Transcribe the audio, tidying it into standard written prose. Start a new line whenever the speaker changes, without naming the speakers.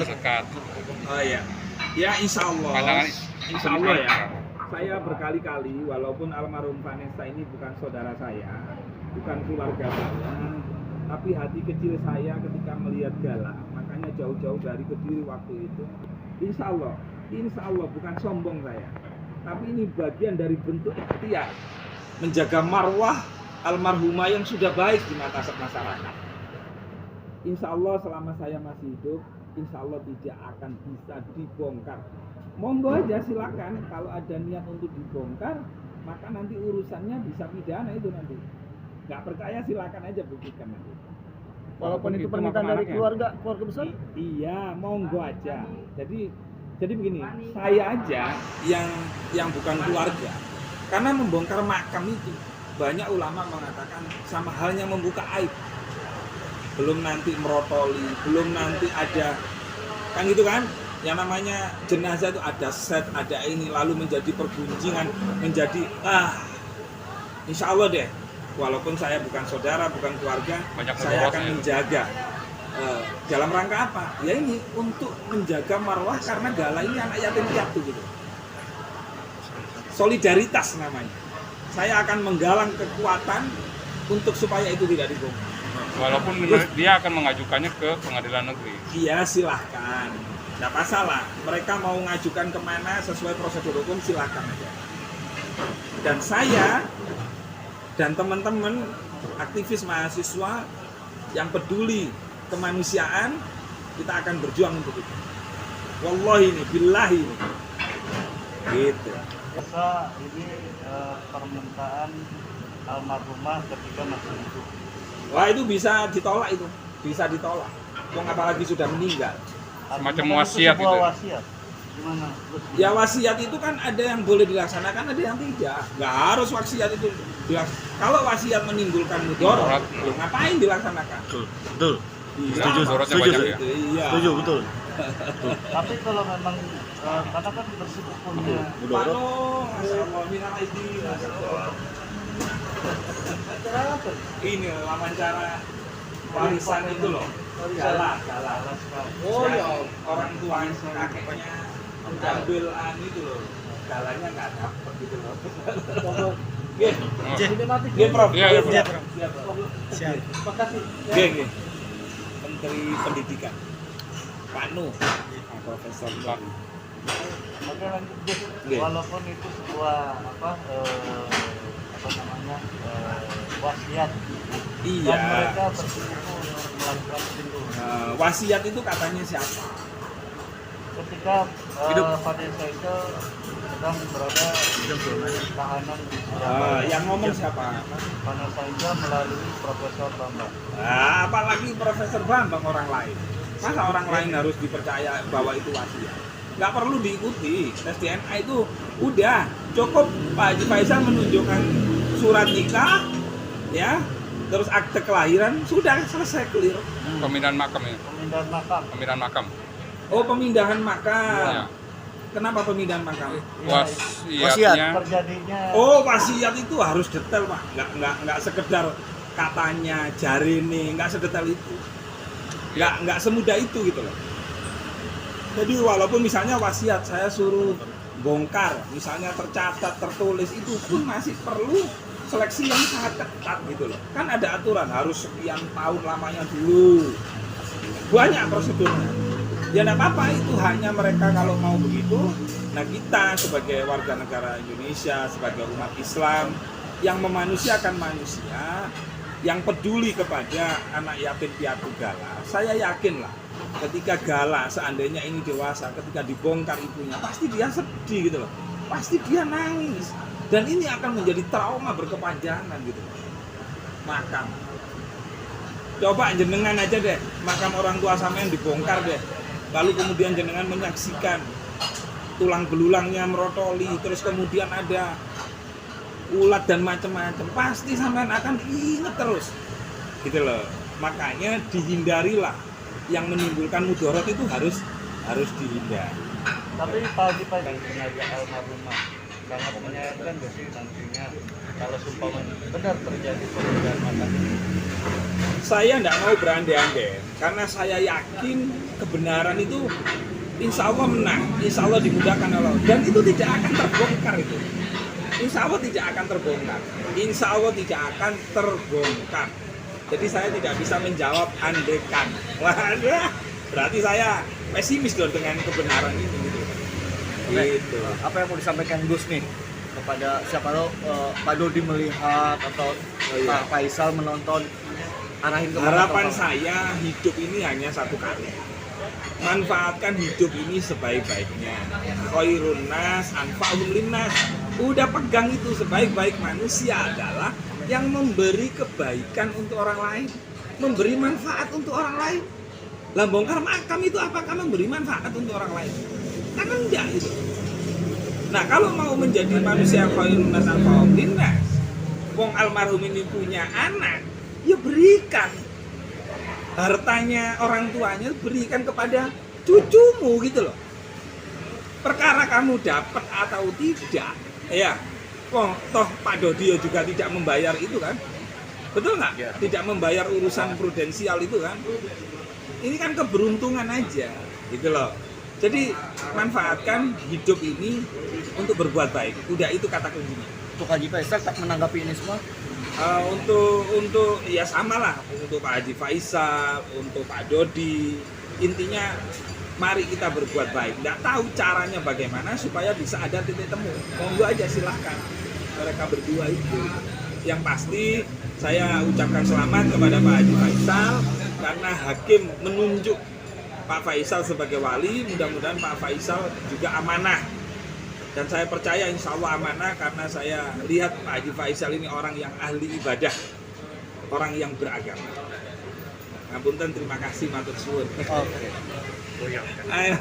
dekat.
Oh iya. Ya insya
Pandangan
Allah ya. Saya berkali-kali, walaupun almarhum Vanessa ini bukan saudara saya, bukan keluarga saya, tapi hati kecil saya ketika melihat Gala, makanya jauh-jauh dari Kediri waktu itu, insya Allah bukan sombong saya, tapi ini bagian dari bentuk ikhtiar menjaga marwah almarhumah yang sudah baik di mata masyarakat. Insya Allah selama saya masih hidup, insya Allah tidak akan bisa dibongkar. Monggo aja silakan, kalau ada niat untuk dibongkar, maka nanti urusannya bisa pidana itu nanti. Nggak percaya silakan aja buktikan nanti.
Walaupun itu permintaan dari keluarga besar?
Iya, monggo aja. Jadi begini, saya aja yang bukan keluarga, karena membongkar makam itu banyak ulama mengatakan sama halnya membuka aib. Belum nanti merotoli, belum nanti ada kan gitu kan? Yang namanya jenazah itu ada set, ada ini, lalu menjadi pergunjingan, menjadi insya Allah deh, walaupun saya bukan saudara, bukan keluarga, saya akan menjaga. Dalam rangka apa? Ya ini untuk menjaga marwah, karena Gala ini anak yatim piatu gitu. Solidaritas namanya. Saya akan menggalang kekuatan untuk supaya itu tidak dibongkar.
Walaupun dia akan mengajukannya ke pengadilan negeri.
Iya silahkan. Nggak masalah, mereka mau ngajukan kemana sesuai prosedur hukum silahkan aja. Dan saya dan teman-teman aktivis mahasiswa yang peduli kemanusiaan, kita akan berjuang untuk itu. Wallahi ini, billahi ini. Gitu.
Masa ini permintaan almarhumah ketika masih hidup.
Wah itu bisa ditolak itu, bisa ditolak. Wong apalagi sudah meninggal.
Semacam wasiat gitu.
Wasiat. Gimana?
Ya wasiat itu kan ada yang boleh dilaksanakan, ada yang tidak. Nggak harus wasiat itu dilaksanakan. Kalau wasiat menimbulkan mudarat, ngapain dilaksanakan?
Betul.
Iya,
Setuju.
Iya.
Setuju, betul.
Tapi kalau memang karena kan bersikupunnya
Pano, Masya Allah, minal aidin, Masya Allah. Ini wawancara warisan itu loh. Gala. Oh ya, orang tua kakeknya ambil itu loh. Galanya nggak dapet gitu loh. Gih, Prof.
Iya, Prof.
Siap. Makasih. Gih. Menteri Pendidikan. Pak Nuh, Profesor Pak.
Oke, lanjut. Walaupun itu sebuah wasiat.
Iya.
Dan mereka bersikupu untuk melakukan itu.
Wasiat itu katanya siapa?
Ketika Vanessa itu sedang berada di tahanan di Surabaya.
Yang ngomong siapa?
Vanessa itu melalui Profesor Bambang.
Apalagi Profesor Bambang orang lain. Masa orang lain harus dipercaya bahwa itu wasiat? Nggak perlu diikuti. Tes DNA itu udah cukup Pak Haji Faisal menunjukkan surat nikah, ya, terus akte kelahiran, sudah selesai clear.
Pemindahan makam ya.
Pemindahan makam.
Oh, pemindahan makam.
Ya.
Kenapa pemindahan makam?
Wasiatnya.
Terjadinya.
Oh, wasiat itu harus detail, Pak. Nggak sekedar katanya, jarine, nggak sedetail itu. Nggak semudah itu gitu loh. Jadi walaupun misalnya wasiat saya suruh bongkar, misalnya tercatat, tertulis, itu pun masih perlu seleksi yang sangat ketat gitu loh. Kan ada aturan harus sekian tahun lamanya dulu. Banyak prosedurnya. Ya enggak apa-apa, itu hanya mereka kalau mau begitu. Nah, kita sebagai warga negara Indonesia, sebagai umat Islam yang memanusiakan manusia, yang peduli kepada anak yatim piatu Gala, saya yakin lah ketika Gala seandainya ini dewasa, ketika dibongkar ibunya, pasti dia sedih gitu loh, pasti dia nangis, dan ini akan menjadi trauma berkepanjangan gitu loh. Makam, coba jenengan aja deh, makam orang tua sampean dibongkar deh, lalu kemudian jenengan menyaksikan tulang belulangnya merotoli, terus kemudian ada ulat dan macam-macam, pasti sampean akan inget terus gitu loh. Makanya dihindarilah yang menimbulkan mudarat, itu harus dihindari.
Tapi Pak Haji Faisal jenazah almarhumah sangat menyayangkan gak sih nantinya kalau sumpah benar terjadi pemindahan makam ini?
Saya tidak mau berandai-andai, Karena saya yakin kebenaran itu insya Allah menang, insya Allah dimudahkan Allah, dan itu tidak akan terbongkar itu. Insya Allah tidak akan terbongkar. Insya Allah tidak akan terbongkar. Jadi saya tidak bisa menjawab andekan. Waduh, berarti saya pesimis dong dengan kebenaran ini. Gitu.
Apa yang mau disampaikan Gus nih kepada siapa tahu Pak Dodi melihat atau Pak Faisal menonton, arahin kemana?
Harapan saya hidup ini hanya satu kali. Manfaatkan hidup ini sebaik-baiknya. Khairun nas anfa'uhum linnas. Udah pegang itu, sebaik-baik manusia adalah yang memberi kebaikan untuk orang lain, memberi manfaat untuk orang lain. Lah bongkar makam itu apakah memberi manfaat untuk orang lain? Kan enggak itu. Nah, kalau mau menjadi manusia khairun nas anfa'uhum linnas, wong almarhum ini punya anak, ya berikan hartanya orang tuanya, berikan kepada cucumu gitu loh. Perkara kamu dapat atau tidak, ya, toh Pak Dodi juga tidak membayar itu kan, betul nggak?
Ya.
Tidak membayar urusan prudensial itu kan. Ini kan keberuntungan aja, gitu loh. Jadi manfaatkan hidup ini untuk berbuat baik. Udah itu kata kuncinya.
Untuk Haji Faisal tak menanggapi ini semua?
Untuk ya sama lah, untuk Pak Haji Faisal, untuk Pak Dodi, intinya mari kita berbuat baik. Nggak tahu caranya bagaimana supaya bisa ada titik temu, monggo aja silahkan mereka berdua itu. Yang pasti saya ucapkan selamat kepada Pak Haji Faisal karena hakim menunjuk Pak Faisal sebagai wali. Mudah-mudahan Pak Faisal juga amanah. Dan saya percaya insya Allah amanah karena saya lihat Pak Haji Faisal ini orang yang ahli ibadah, orang yang beragama. Ngapunten, terima kasih, matur suwun.
Oke.
Ayo.